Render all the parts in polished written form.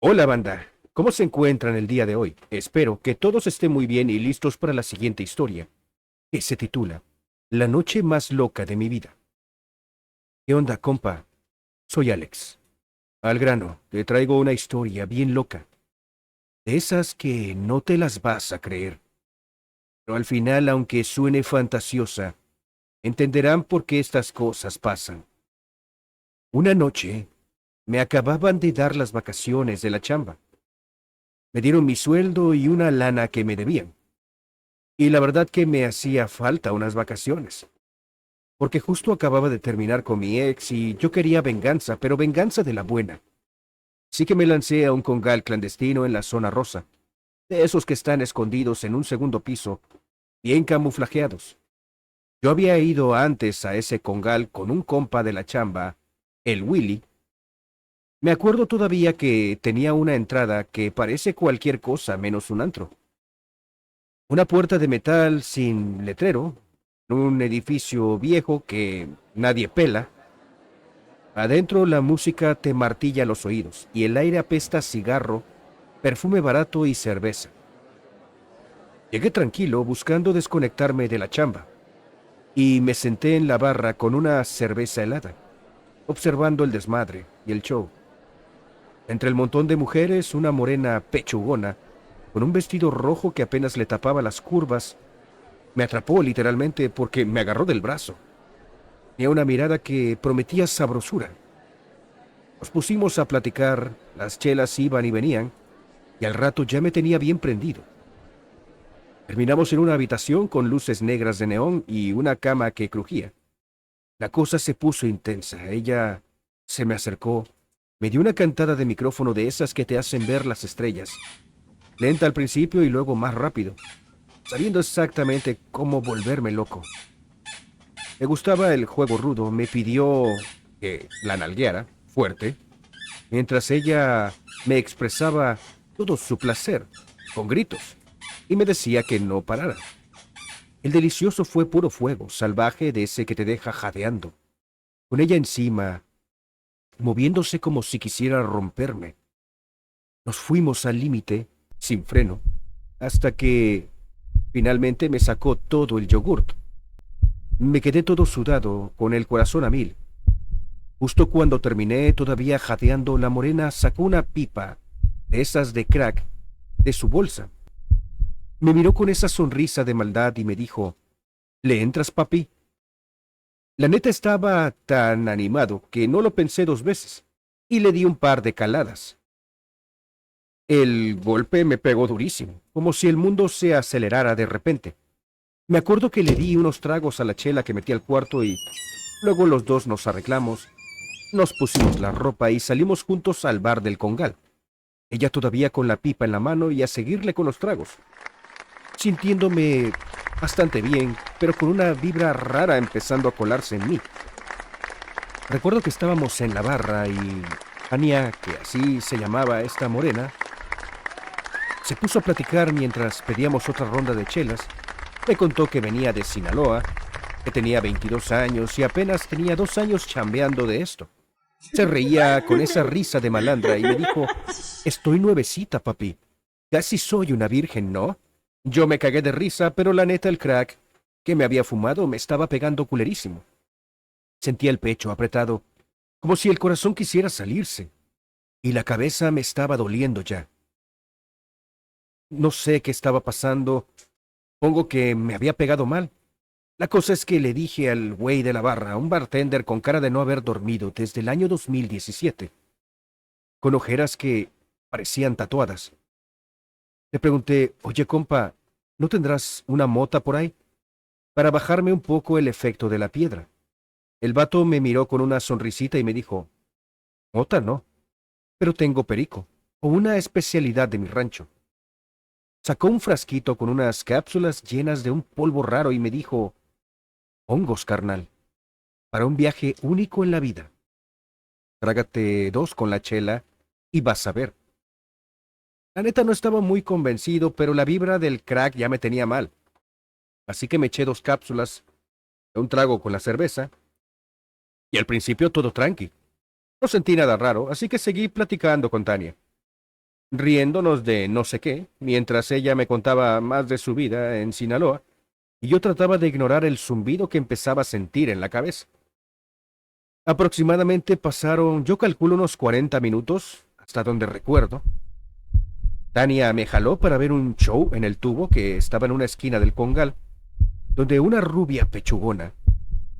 Hola banda, ¿cómo se encuentran el día de hoy? Espero que todos estén muy bien y listos para la siguiente historia, que se titula La noche más loca de mi vida. ¿Qué onda, compa? Soy Alex. Al grano, te traigo una historia bien loca, de esas que no te las vas a creer. Pero al final, aunque suene fantasiosa, entenderán por qué estas cosas pasan. Una noche, me acababan de dar las vacaciones de la chamba. Me dieron mi sueldo y una lana que me debían. Y la verdad que me hacía falta unas vacaciones, porque justo acababa de terminar con mi ex y yo quería venganza, pero venganza de la buena. Así que me lancé a un congal clandestino en la zona rosa, de esos que están escondidos en un segundo piso, bien camuflajeados. Yo había ido antes a ese congal con un compa de la chamba, el Willy. Me acuerdo todavía que tenía una entrada que parece cualquier cosa menos un antro. Una puerta de metal sin letrero, un edificio viejo que nadie pela. Adentro la música te martilla los oídos y el aire apesta a cigarro, perfume barato y cerveza. Llegué tranquilo buscando desconectarme de la chamba y me senté en la barra con una cerveza helada, observando el desmadre y el show. Entre el montón de mujeres, una morena pechugona, con un vestido rojo que apenas le tapaba las curvas, me atrapó literalmente porque me agarró del brazo. Tenía una mirada que prometía sabrosura. Nos pusimos a platicar, las chelas iban y venían, y al rato ya me tenía bien prendido. Terminamos en una habitación con luces negras de neón y una cama que crujía. La cosa se puso intensa. Ella se me acercó, me dio una cantada de micrófono de esas que te hacen ver las estrellas, lenta al principio y luego más rápido, sabiendo exactamente cómo volverme loco. Me gustaba el juego rudo, me pidió que la nalgueara, fuerte, mientras ella me expresaba todo su placer, con gritos, y me decía que no parara. El delicioso fue puro fuego, salvaje de ese que te deja jadeando, con ella encima, moviéndose como si quisiera romperme. Nos fuimos al límite, sin freno, hasta que finalmente me sacó todo el yogurt. Me quedé todo sudado, con el corazón a mil. Justo cuando terminé, todavía jadeando, la morena sacó una pipa, de esas de crack, de su bolsa. Me miró con esa sonrisa de maldad y me dijo, ¿le entras, papi? La neta estaba tan animado que no lo pensé dos veces, y le di un par de caladas. El golpe me pegó durísimo, como si el mundo se acelerara de repente. Me acuerdo que le di unos tragos a la chela que metí al cuarto y luego los dos nos arreglamos, nos pusimos la ropa y salimos juntos al bar del Congal. Ella todavía con la pipa en la mano y a seguirle con los tragos, sintiéndome bastante bien, pero con una vibra rara empezando a colarse en mí. Recuerdo que estábamos en la barra y Ania, que así se llamaba esta morena, se puso a platicar mientras pedíamos otra ronda de chelas. Me contó que venía de Sinaloa, que tenía 22 años y apenas tenía 2 años chambeando de esto. Se reía con esa risa de malandra y me dijo, estoy nuevecita, papi. Casi soy una virgen, ¿no? Yo me cagué de risa, pero la neta el crack que me había fumado me estaba pegando culerísimo. Sentía el pecho apretado, como si el corazón quisiera salirse, y la cabeza me estaba doliendo ya. No sé qué estaba pasando, pongo que me había pegado mal. La cosa es que le dije al güey de la barra, un bartender con cara de no haber dormido desde el año 2017, con ojeras que parecían tatuadas. Le pregunté, oye compa, ¿no tendrás una mota por ahí? Para bajarme un poco el efecto de la piedra. El vato me miró con una sonrisita y me dijo, mota no, pero tengo perico, o una especialidad de mi rancho. Sacó un frasquito con unas cápsulas llenas de un polvo raro y me dijo, hongos, carnal, para un viaje único en la vida. Trágate dos con la chela y vas a ver. La neta no estaba muy convencido, pero la vibra del crack ya me tenía mal. Así que me eché dos cápsulas, un trago con la cerveza, y al principio todo tranqui. No sentí nada raro, así que seguí platicando con Tania. riéndonos de no sé qué, mientras ella me contaba más de su vida en Sinaloa, y yo trataba de ignorar el zumbido que empezaba a sentir en la cabeza. Aproximadamente pasaron, yo calculo, unos 40 minutos, hasta donde recuerdo. Tania me jaló para ver un show en el tubo que estaba en una esquina del Congal, donde una rubia pechugona,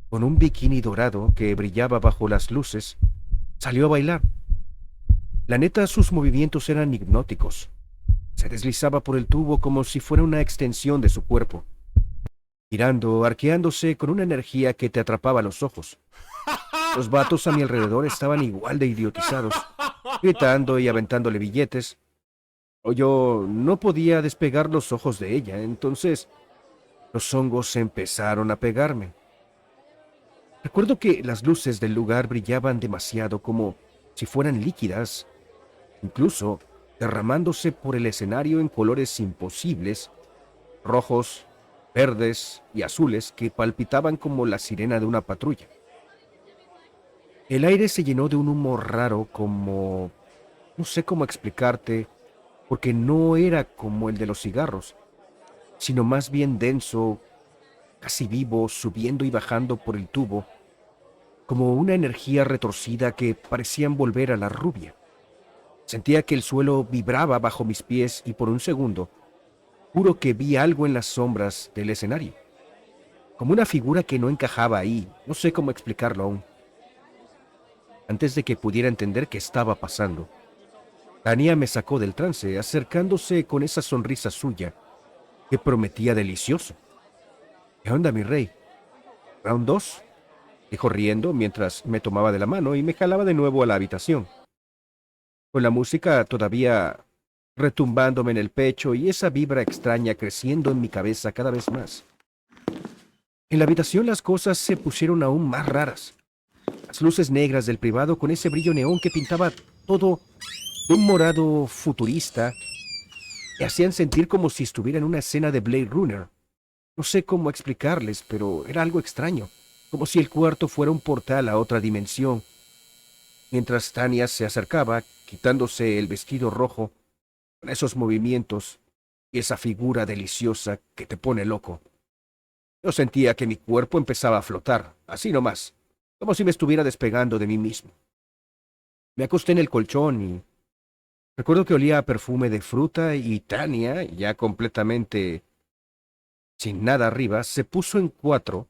con un bikini dorado que brillaba bajo las luces, salió a bailar. La neta, sus movimientos eran hipnóticos. Se deslizaba por el tubo como si fuera una extensión de su cuerpo, girando, arqueándose con una energía que te atrapaba los ojos. Los vatos a mi alrededor estaban igual de idiotizados, gritando y aventándole billetes. O yo no podía despegar los ojos de ella, entonces los hongos empezaron a pegarme. Recuerdo que las luces del lugar brillaban demasiado, como si fueran líquidas, incluso derramándose por el escenario en colores imposibles, rojos, verdes y azules que palpitaban como la sirena de una patrulla. El aire se llenó de un humo raro, como... no sé cómo explicarte, porque no era como el de los cigarros, sino más bien denso, casi vivo, subiendo y bajando por el tubo, como una energía retorcida que parecía envolver a la rubia. Sentía que el suelo vibraba bajo mis pies y por un segundo, juro que vi algo en las sombras del escenario, como una figura que no encajaba ahí, no sé cómo explicarlo aún. Antes de que pudiera entender qué estaba pasando, Tania me sacó del trance, acercándose con esa sonrisa suya que prometía delicioso. ¿Qué onda, mi rey? ¿Round 2? Dijo riendo mientras me tomaba de la mano y me jalaba de nuevo a la habitación, con la música todavía retumbándome en el pecho y esa vibra extraña creciendo en mi cabeza cada vez más. En la habitación las cosas se pusieron aún más raras. Las luces negras del privado con ese brillo neón que pintaba todo de un morado futurista me hacían sentir como si estuviera en una escena de Blade Runner. No sé cómo explicarles, pero era algo extraño, como si el cuarto fuera un portal a otra dimensión. Mientras Tania se acercaba, quitándose el vestido rojo, con esos movimientos y esa figura deliciosa que te pone loco. Yo sentía que mi cuerpo empezaba a flotar, así nomás, como si me estuviera despegando de mí mismo. Me acosté en el colchón y recuerdo que olía a perfume de fruta y Tania, ya completamente sin nada arriba, se puso en cuatro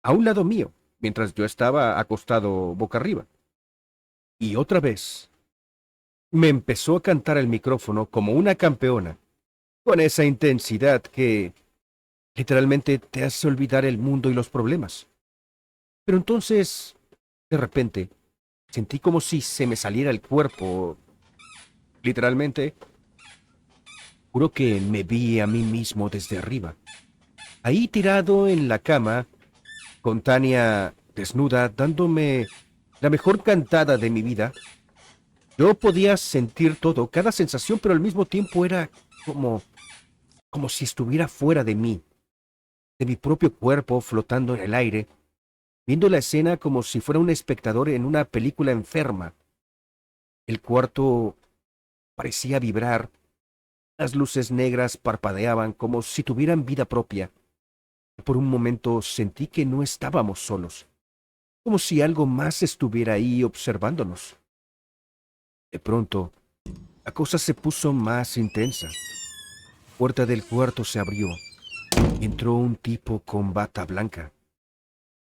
a un lado mío, mientras yo estaba acostado boca arriba. Y otra vez me empezó a cantar el micrófono como una campeona, con esa intensidad que literalmente te hace olvidar el mundo y los problemas. Pero entonces, de repente, sentí como si se me saliera el cuerpo. Literalmente, juro que me vi a mí mismo desde arriba, ahí tirado en la cama, con Tania desnuda, dándome la mejor cantada de mi vida. Yo podía sentir todo, cada sensación, pero al mismo tiempo era como, como si estuviera fuera de mí, de mi propio cuerpo flotando en el aire, viendo la escena como si fuera un espectador en una película enferma. El cuarto parecía vibrar, las luces negras parpadeaban como si tuvieran vida propia. Por un momento sentí que no estábamos solos, como si algo más estuviera ahí observándonos. De pronto, la cosa se puso más intensa. La puerta del cuarto se abrió y entró un tipo con bata blanca,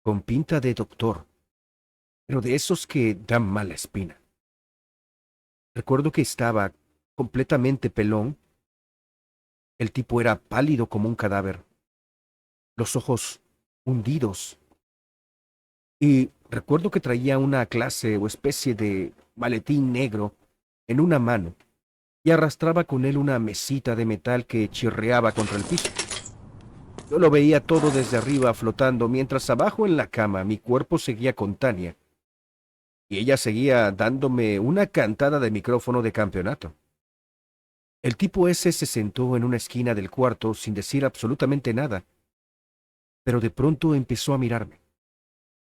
con pinta de doctor, pero de esos que dan mala espina. Recuerdo que estaba completamente pelón. El tipo era pálido como un cadáver, los ojos hundidos, y recuerdo que traía una clase o especie de maletín negro en una mano y arrastraba con él una mesita de metal que chirriaba contra el piso. Yo lo veía todo desde arriba flotando, mientras abajo en la cama mi cuerpo seguía con Tania, y ella seguía dándome una cantada de micrófono de campeonato. El tipo ese se sentó en una esquina del cuarto sin decir absolutamente nada, pero de pronto empezó a mirarme.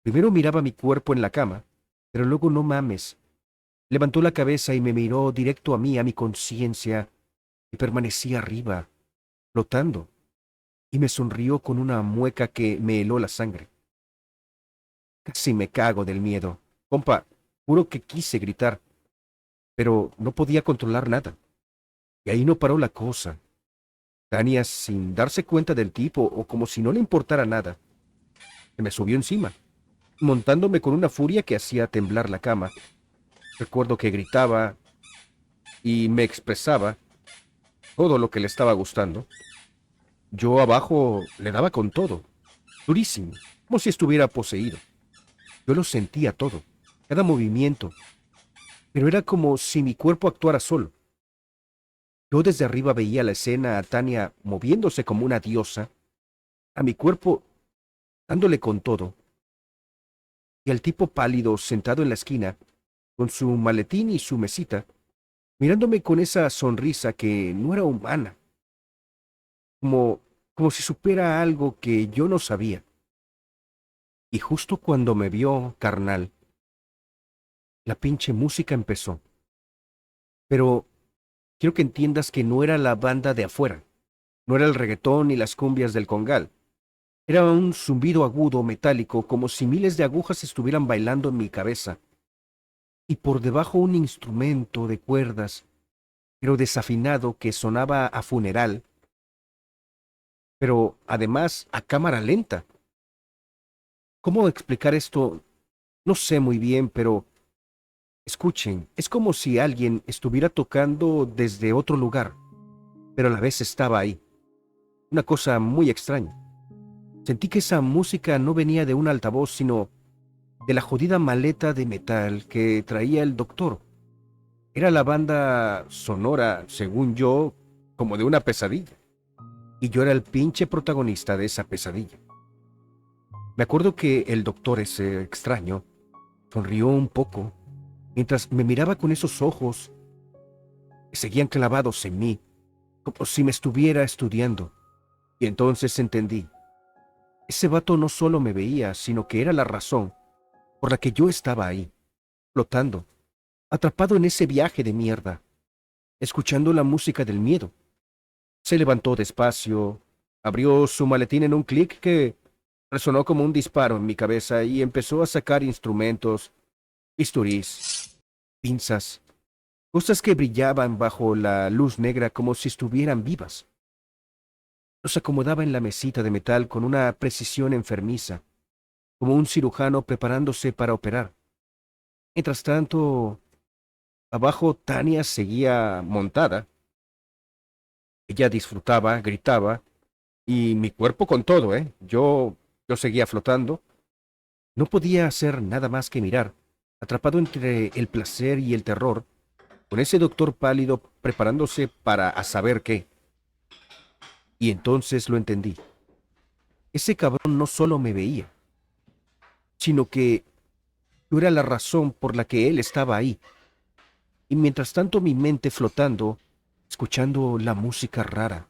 Primero miraba mi cuerpo en la cama, pero luego no mames, Levantó la cabeza y me miró directo a mi conciencia, y permanecí arriba, flotando, y me sonrió con una mueca que me heló la sangre. Casi me cago del miedo. Compa, juro que quise gritar, pero no podía controlar nada. Y ahí no paró la cosa. Tania, sin darse cuenta del tipo o como si no le importara nada, se me subió encima, montándome con una furia que hacía temblar la cama. Recuerdo que gritaba y me expresaba todo lo que le estaba gustando. Yo abajo le daba con todo, durísimo, como si estuviera poseído. Yo lo sentía todo, cada movimiento, pero era como si mi cuerpo actuara solo. Yo desde arriba veía la escena a Tania moviéndose como una diosa, a mi cuerpo dándole con todo, y al tipo pálido sentado en la esquina, con su maletín y su mesita, mirándome con esa sonrisa que no era humana, como, como si supiera algo que yo no sabía. Y justo cuando me vio, carnal, la pinche música empezó. Pero quiero que entiendas que no era la banda de afuera, no era el reggaetón ni las cumbias del congal. Era un zumbido agudo, metálico, como si miles de agujas estuvieran bailando en mi cabeza. Y por debajo un instrumento de cuerdas, pero desafinado, que sonaba a funeral, pero además a cámara lenta. ¿Cómo explicar esto? No sé muy bien, pero escuchen, es como si alguien estuviera tocando desde otro lugar, pero a la vez estaba ahí. Una cosa muy extraña. Sentí que esa música no venía de un altavoz, sino de la jodida maleta de metal que traía el doctor. Era la banda sonora, según yo, como de una pesadilla. Y yo era el pinche protagonista de esa pesadilla. Me acuerdo que el doctor ese extraño sonrió un poco mientras me miraba con esos ojos que seguían clavados en mí, como si me estuviera estudiando. Y entonces entendí. Ese vato no solo me veía, sino que era la razón por la que yo estaba ahí, flotando, atrapado en ese viaje de mierda, escuchando la música del miedo. Se levantó despacio, abrió su maletín en un clic que resonó como un disparo en mi cabeza y empezó a sacar instrumentos, bisturís, pinzas, cosas que brillaban bajo la luz negra como si estuvieran vivas. Los acomodaba en la mesita de metal con una precisión enfermiza, como un cirujano preparándose para operar. Mientras tanto, abajo Tania seguía montada. Ella disfrutaba, gritaba, y mi cuerpo con todo, ¿eh? Yo seguía flotando. No podía hacer nada más que mirar, atrapado entre el placer y el terror, con ese doctor pálido preparándose para a saber qué. Y entonces lo entendí. Ese cabrón no solo me veía, sino que yo era la razón por la que él estaba ahí. Y mientras tanto mi mente flotando, escuchando la música rara.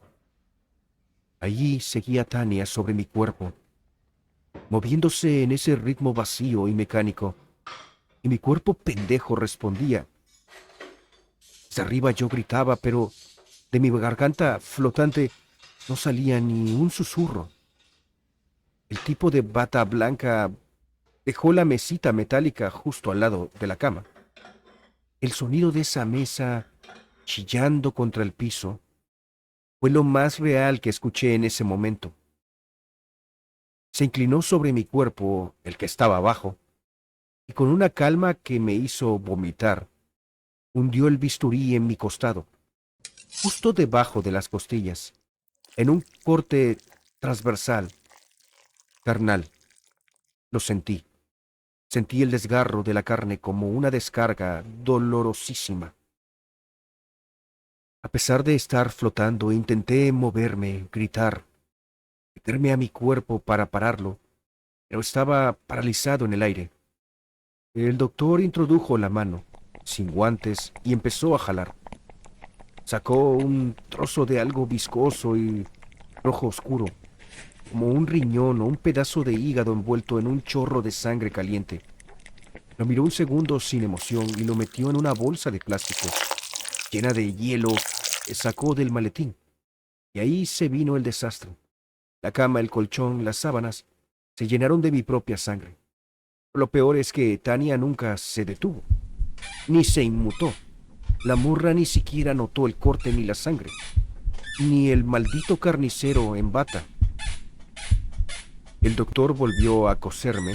Allí seguía Tania sobre mi cuerpo, moviéndose en ese ritmo vacío y mecánico, y mi cuerpo pendejo respondía. Desde arriba yo gritaba, pero de mi garganta flotante no salía ni un susurro. El tipo de bata blanca dejó la mesita metálica justo al lado de la cama. El sonido de esa mesa chillando contra el piso fue lo más real que escuché en ese momento. Se inclinó sobre mi cuerpo, el que estaba abajo, y con una calma que me hizo vomitar, hundió el bisturí en mi costado, justo debajo de las costillas, en un corte transversal. Carnal, lo sentí. Sentí el desgarro de la carne como una descarga dolorosísima. A pesar de estar flotando, intenté moverme, gritar, meterme a mi cuerpo para pararlo, pero estaba paralizado en el aire. El doctor introdujo la mano, sin guantes, y empezó a jalar. Sacó un trozo de algo viscoso y rojo oscuro, como un riñón o un pedazo de hígado envuelto en un chorro de sangre caliente. Lo miró un segundo sin emoción y lo metió en una bolsa de plástico llena de hielo que sacó del maletín. Y ahí se vino el desastre. La cama, el colchón, las sábanas se llenaron de mi propia sangre. Lo peor es que Tania nunca se detuvo, ni se inmutó. La morra ni siquiera notó el corte ni la sangre, ni el maldito carnicero en bata. El doctor volvió a coserme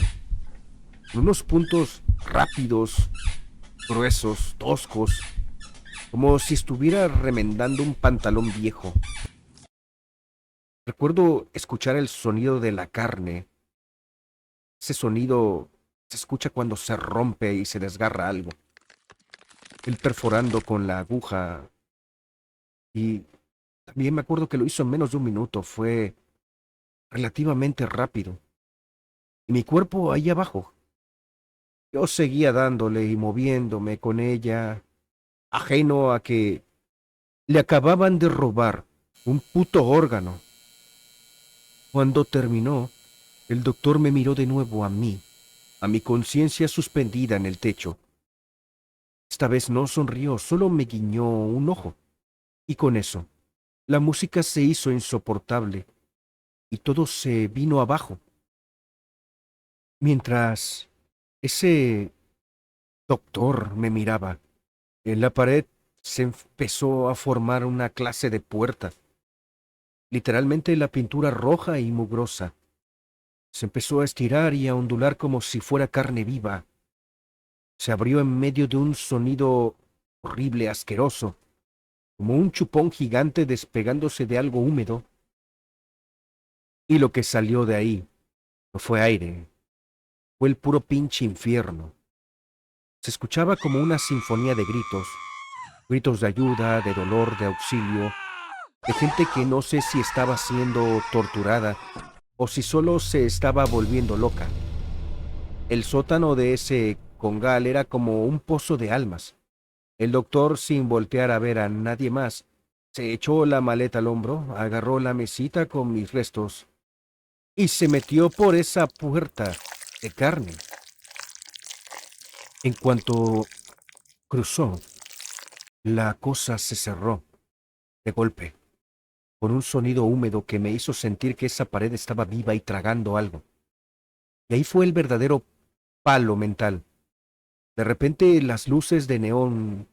con unos puntos rápidos, gruesos, toscos, como si estuviera remendando un pantalón viejo. Recuerdo escuchar el sonido de la carne. Ese sonido se escucha cuando se rompe y se desgarra algo. Él perforando con la aguja. Y también me acuerdo que lo hizo en menos de un minuto. Fue relativamente rápido. Y mi cuerpo ahí abajo. Yo seguía dándole y moviéndome con ella, ajeno a que le acababan de robar un puto órgano. Cuando terminó, el doctor me miró de nuevo a mí, a mi conciencia suspendida en el techo. Esta vez no sonrió, solo me guiñó un ojo. Y con eso, la música se hizo insoportable y todo se vino abajo. Mientras ese doctor me miraba, en la pared se empezó a formar una clase de puerta. Literalmente la pintura roja y mugrosa se empezó a estirar y a ondular como si fuera carne viva. Se abrió en medio de un sonido horrible, asqueroso, como un chupón gigante despegándose de algo húmedo. Y lo que salió de ahí no fue aire, fue el puro pinche infierno. Se escuchaba como una sinfonía de gritos, gritos de ayuda, de dolor, de auxilio, de gente que no sé si estaba siendo torturada o si solo se estaba volviendo loca. El sótano de ese congal era como un pozo de almas. El doctor, sin voltear a ver a nadie más, se echó la maleta al hombro, agarró la mesita con mis restos y se metió por esa puerta de carne. En cuanto cruzó, la cosa se cerró de golpe, con un sonido húmedo que me hizo sentir que esa pared estaba viva y tragando algo. Y ahí fue el verdadero palo mental. De repente las luces de neón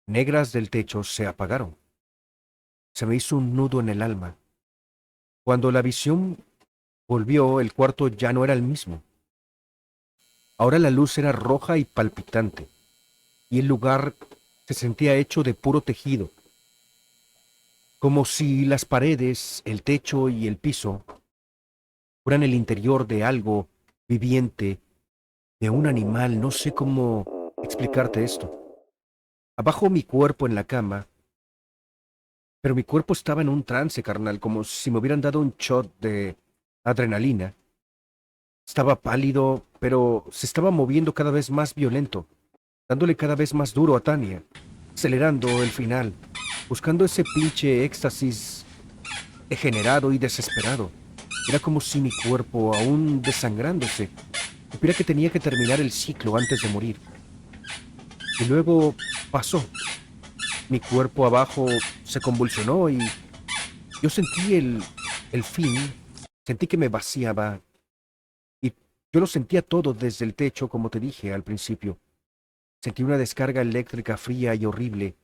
negras del techo se apagaron. Se me hizo un nudo en el alma. Cuando la visión volvió, el cuarto ya no era el mismo. Ahora la luz era roja y palpitante, y el lugar se sentía hecho de puro tejido, como si las paredes, el techo y el piso fueran el interior de algo viviente, de un animal. No sé cómo explicarte esto. Abajo mi cuerpo en la cama, pero mi cuerpo estaba en un trance, carnal, como si me hubieran dado un shot de adrenalina. Estaba pálido, pero se estaba moviendo cada vez más violento, dándole cada vez más duro a Tania, acelerando el final, buscando ese pinche éxtasis degenerado y desesperado. Era como si mi cuerpo, aún desangrándose, supiera que tenía que terminar el ciclo antes de morir. Y luego pasó. Mi cuerpo abajo se convulsionó y yo sentí el fin, sentí que me vaciaba y yo lo sentía todo desde el techo, como te dije al principio. Sentí una descarga eléctrica fría y horrible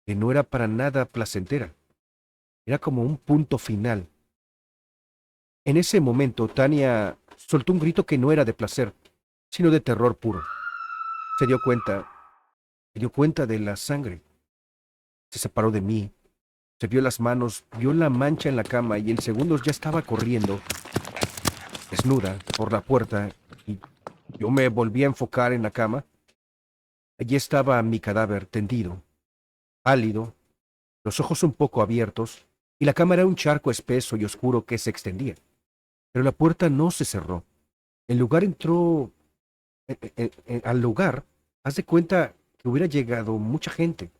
que no era para nada placentera. Era como un punto final. En ese momento, Tania soltó un grito que no era de placer, sino de terror puro. Se dio cuenta, se dio cuenta de la sangre. Se separó de mí, se vio las manos, vio la mancha en la cama y en segundos ya estaba corriendo, desnuda, por la puerta, y yo me volví a enfocar en la cama. Allí estaba mi cadáver tendido, pálido, los ojos un poco abiertos, y la cama era un charco espeso y oscuro que se extendía. Pero la puerta no se cerró. El lugar entró, al lugar, haz de cuenta que hubiera llegado mucha gente,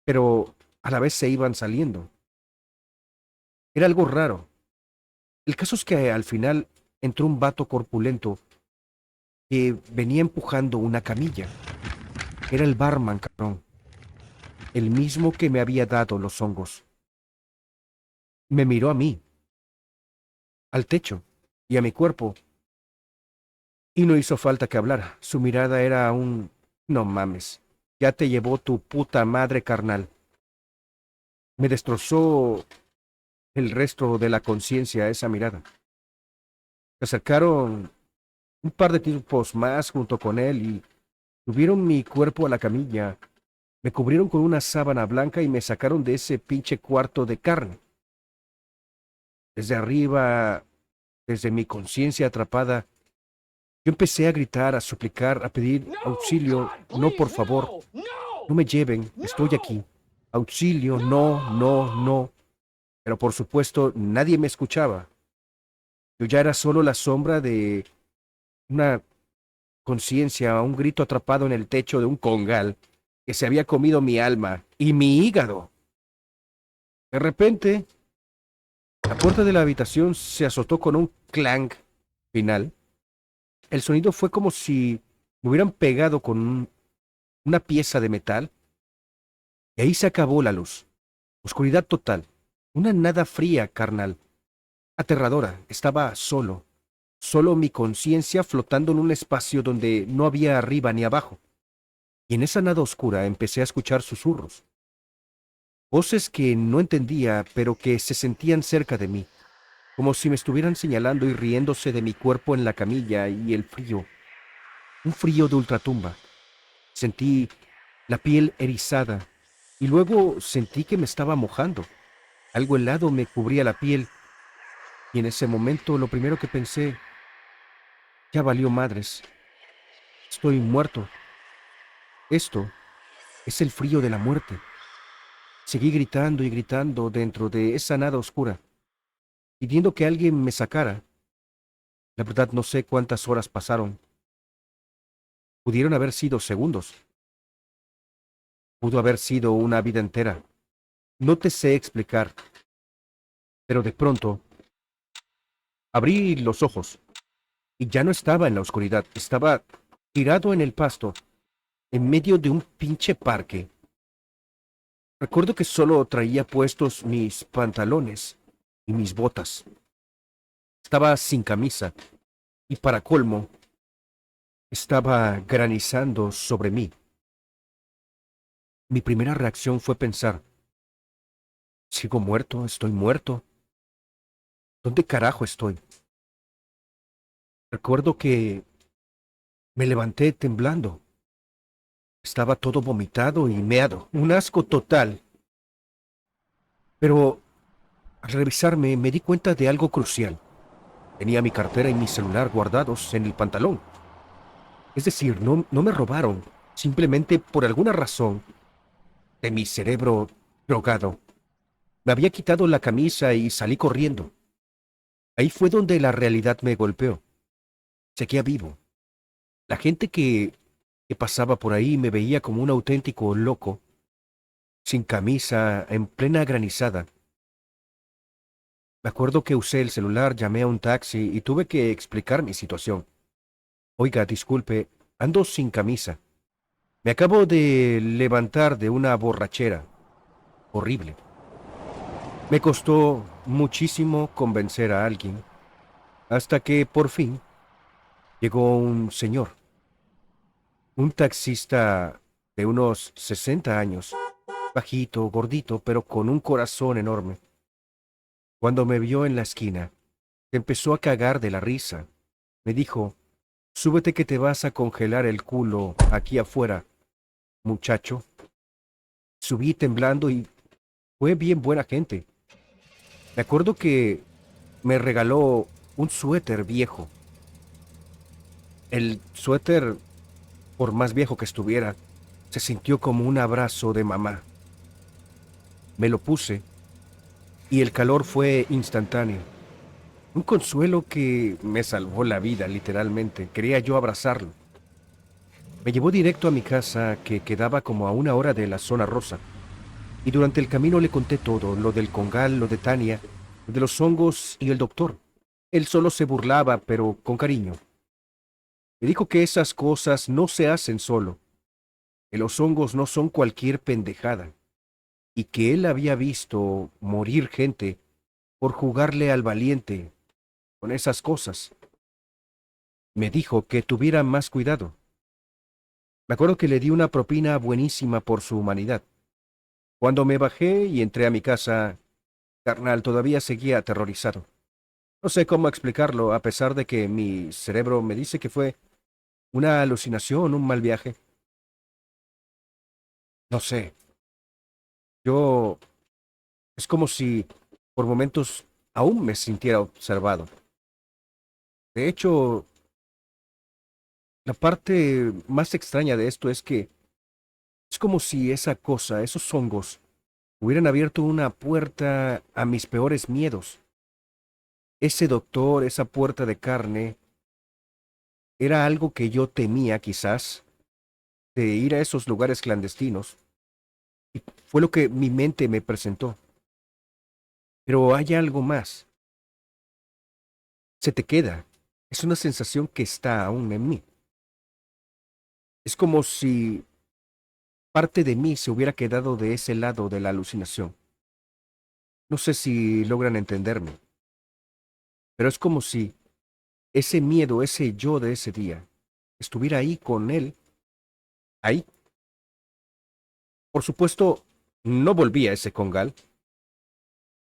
pero a la vez se iban saliendo. Era algo raro. El caso es que al final entró un vato corpulento que venía empujando una camilla. Era el barman, cabrón, el mismo que me había dado los hongos. Me miró a mí, al techo y a mi cuerpo, y no hizo falta que hablara. Su mirada era un... No mames, ya te llevó tu puta madre, carnal. Me destrozó el resto de la conciencia esa mirada. Se acercaron un par de tipos más junto con él y subieron mi cuerpo a la camilla. Me cubrieron con una sábana blanca y me sacaron de ese pinche cuarto de carne. Desde arriba, desde mi conciencia atrapada, yo empecé a gritar, a suplicar, a pedir auxilio. No, por favor, no me lleven, estoy aquí. Auxilio, no, no, no. Pero por supuesto, nadie me escuchaba. Yo ya era solo la sombra de una conciencia, un grito atrapado en el techo de un congal que se había comido mi alma y mi hígado. De repente, la puerta de la habitación se azotó con un clank final. El sonido fue como si me hubieran pegado con una pieza de metal, y ahí se acabó la luz. Oscuridad total. Una nada fría, carnal. Aterradora. Estaba solo. Solo mi conciencia flotando en un espacio donde no había arriba ni abajo. Y en esa nada oscura empecé a escuchar susurros. Voces que no entendía, pero que se sentían cerca de mí, como si me estuvieran señalando y riéndose de mi cuerpo en la camilla y el frío. Un frío de ultratumba. Sentí la piel erizada y luego sentí que me estaba mojando. Algo helado me cubría la piel y en ese momento lo primero que pensé, ya valió madres, estoy muerto. Esto es el frío de la muerte. Seguí gritando y gritando dentro de esa nada oscura, pidiendo que alguien me sacara. La verdad no sé cuántas horas pasaron. Pudieron haber sido segundos. Pudo haber sido una vida entera. No te sé explicar, pero de pronto abrí los ojos y ya no estaba en la oscuridad. Estaba tirado en el pasto, en medio de un pinche parque. Recuerdo que solo traía puestos mis pantalones y mis botas. Estaba sin camisa y para colmo, estaba granizando sobre mí. Mi primera reacción fue pensar, ¿sigo muerto? ¿Estoy muerto? ¿Dónde carajo estoy? Recuerdo que me levanté temblando. Estaba todo vomitado y meado, un asco total. Pero al revisarme me di cuenta de algo crucial. Tenía mi cartera y mi celular guardados en el pantalón. Es decir, no me robaron, simplemente por alguna razón de mi cerebro drogado. Me había quitado la camisa y salí corriendo. Ahí fue donde la realidad me golpeó. Seguía vivo. La gente que pasaba por ahí me veía como un auténtico loco, sin camisa, en plena granizada. Me acuerdo que usé el celular, llamé a un taxi y tuve que explicar mi situación. Oiga, disculpe, ando sin camisa. Me acabo de levantar de una borrachera. Horrible. Me costó muchísimo convencer a alguien, hasta que por fin llegó un señor, un taxista de unos 60 años, bajito, gordito, pero con un corazón enorme. Cuando me vio en la esquina, empezó a cagar de la risa. Me dijo, súbete que te vas a congelar el culo aquí afuera, muchacho. Subí temblando y fue bien buena gente. Me acuerdo que me regaló un suéter viejo. El suéter, por más viejo que estuviera, se sintió como un abrazo de mamá. Me lo puse y el calor fue instantáneo. Un consuelo que me salvó la vida, literalmente. Quería yo abrazarlo. Me llevó directo a mi casa, que quedaba como a una hora de la zona rosa. Y durante el camino le conté todo, lo del congal, lo de Tania, lo de los hongos y el doctor. Él solo se burlaba, pero con cariño. Me dijo que esas cosas no se hacen solo, que los hongos no son cualquier pendejada, y que él había visto morir gente por jugarle al valiente con esas cosas. Me dijo que tuviera más cuidado. Me acuerdo que le di una propina buenísima por su humanidad. Cuando me bajé y entré a mi casa, carnal todavía seguía aterrorizado. No sé cómo explicarlo, a pesar de que mi cerebro me dice que fue una alucinación, un mal viaje. No sé, yo es como si por momentos aún me sintiera observado. De hecho, la parte más extraña de esto es que es como si esa cosa, esos hongos, hubieran abierto una puerta a mis peores miedos. Ese doctor, esa puerta de carne, era algo que yo temía quizás, de ir a esos lugares clandestinos, y fue lo que mi mente me presentó. Pero hay algo más. Se te queda. Es una sensación que está aún en mí. Es como si parte de mí se hubiera quedado de ese lado de la alucinación. No sé si logran entenderme, pero es como si ese miedo, ese yo de ese día, estuviera ahí con él, ahí. Por supuesto, no volví a ese congal.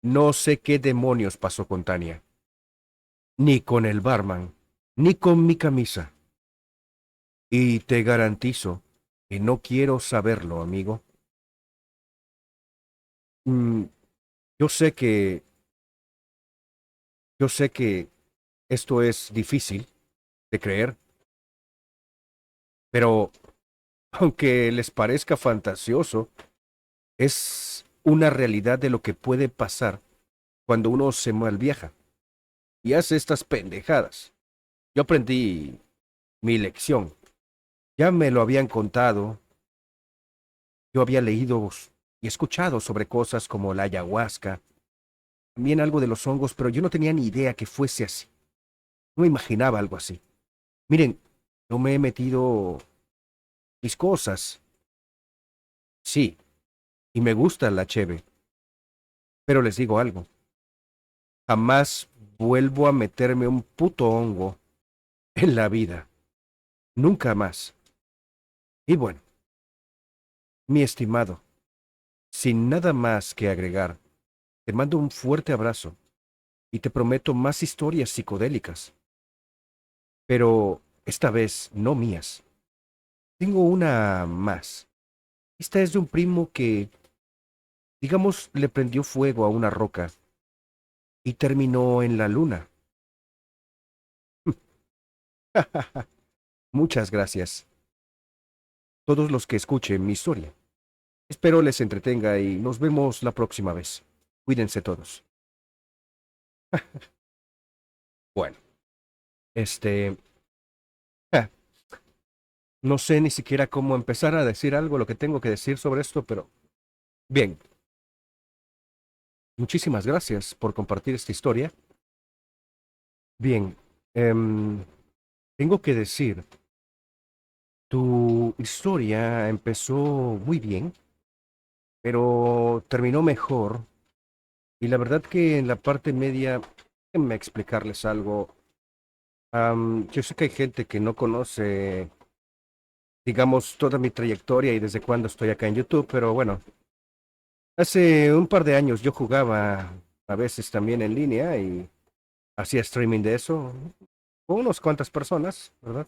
No sé qué demonios pasó con Tania, ni con el barman, ni con mi camisa. Y te garantizo que no quiero saberlo, amigo. Mm, yo sé que, yo sé que esto es difícil de creer, pero aunque les parezca fantasioso, es una realidad de lo que puede pasar cuando uno se malviaja y hace estas pendejadas. Yo aprendí mi lección. Ya me lo habían contado, yo había leído y escuchado sobre cosas como la ayahuasca, también algo de los hongos, pero yo no tenía ni idea que fuese así. No me imaginaba algo así. Miren, yo me he metido mis cosas, sí, y me gusta la cheve, pero les digo algo, jamás vuelvo a meterme un puto hongo en la vida, nunca más. Y bueno, mi estimado, sin nada más que agregar, te mando un fuerte abrazo y te prometo más historias psicodélicas, pero esta vez no mías. Tengo una más. Esta es de un primo que, digamos, le prendió fuego a una roca y terminó en la luna. Muchas gracias. Todos los que escuchen mi historia. Espero les entretenga y nos vemos la próxima vez. Cuídense todos. Bueno, este... ah, no sé ni siquiera cómo empezar a decir algo, lo que tengo que decir sobre esto, pero bien, muchísimas gracias por compartir esta historia. Bien, tengo que decir, tu historia empezó muy bien, pero terminó mejor. Y la verdad que en la parte media, déjenme explicarles algo. Yo sé que hay gente que no conoce, digamos, toda mi trayectoria y desde cuándo estoy acá en YouTube, pero bueno, hace un par de años yo jugaba a veces también en línea y hacía streaming de eso con unas cuantas personas, ¿verdad?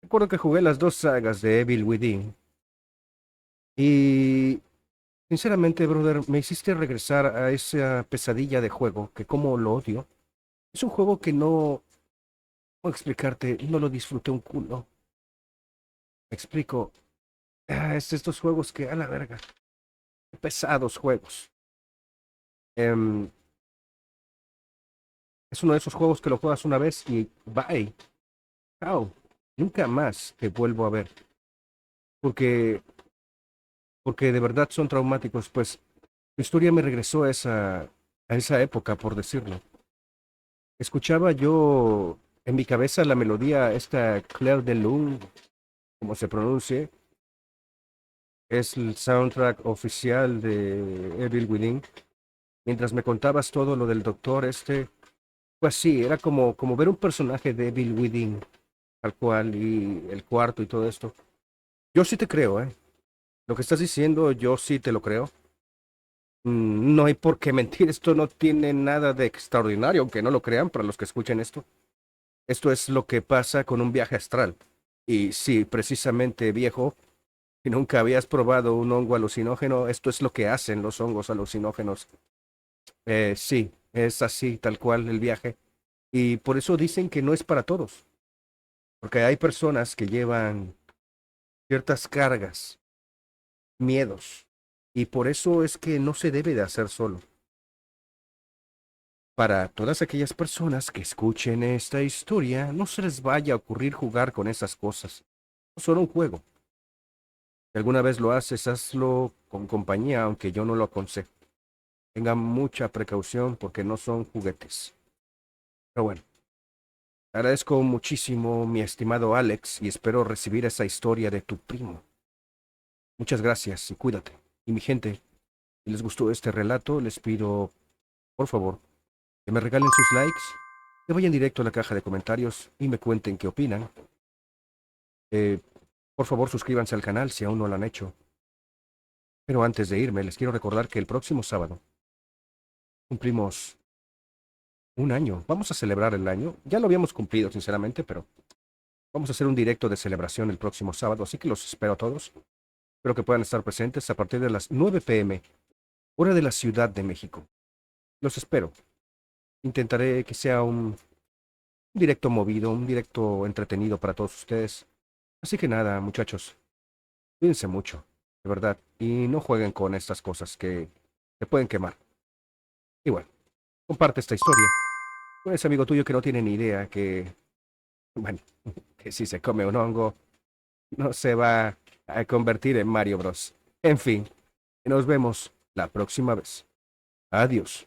Recuerdo que jugué las dos sagas de Evil Within y sinceramente, brother, me hiciste regresar a esa pesadilla de juego que como lo odio. Es un juego que no, ¿cómo explicarte? No lo disfruté un culo. Me explico. Es de estos juegos que, a la verga, qué pesados juegos. Em, es uno de esos juegos que lo juegas una vez y bye. Chao. Nunca más te vuelvo a ver. Porque, porque de verdad son traumáticos. Pues tu historia me regresó a esa época, por decirlo. Escuchaba yo. En mi cabeza la melodía, esta Claire de Lune, como se pronuncie, es el soundtrack oficial de Evil Within. Mientras me contabas todo lo del doctor pues sí, era como ver un personaje de Evil Within, tal cual, y el cuarto y todo esto. Yo sí te creo, ¿eh? Lo que estás diciendo, yo sí te lo creo. No hay por qué mentir, esto no tiene nada de extraordinario, aunque no lo crean para los que escuchen esto. Esto es lo que pasa con un viaje astral. Y sí, precisamente viejo, si nunca habías probado un hongo alucinógeno, esto es lo que hacen los hongos alucinógenos. Sí, es así, tal cual el viaje. Y por eso dicen que no es para todos, porque hay personas que llevan ciertas cargas, miedos, y por eso es que no se debe de hacer solo. Para todas aquellas personas que escuchen esta historia, no se les vaya a ocurrir jugar con esas cosas. Es solo un juego. Si alguna vez lo haces, hazlo con compañía, aunque yo no lo aconsejo. Tengan mucha precaución porque no son juguetes. Pero bueno, agradezco muchísimo, mi estimado Alex, y espero recibir esa historia de tu primo. Muchas gracias y cuídate. Y mi gente, si les gustó este relato, les pido, por favor, que me regalen sus likes, que vayan directo a la caja de comentarios y me cuenten qué opinan. Eh, por favor, suscríbanse al canal si aún no lo han hecho. Pero antes de irme, les quiero recordar que el próximo sábado cumplimos un año. Vamos a celebrar el año. Ya lo habíamos cumplido, sinceramente, pero vamos a hacer un directo de celebración el próximo sábado, así que los espero a todos. Espero que puedan estar presentes a partir de las 9 p.m., hora de la Ciudad de México. Los espero. Intentaré que sea un directo movido, un directo entretenido para todos ustedes. Así que nada, muchachos, cuídense mucho, de verdad, y no jueguen con estas cosas que se pueden quemar. Y bueno, comparte esta historia con ese amigo tuyo que no tiene ni idea bueno, que si se come un hongo, no se va a convertir en Mario Bros. En fin, nos vemos la próxima vez. Adiós.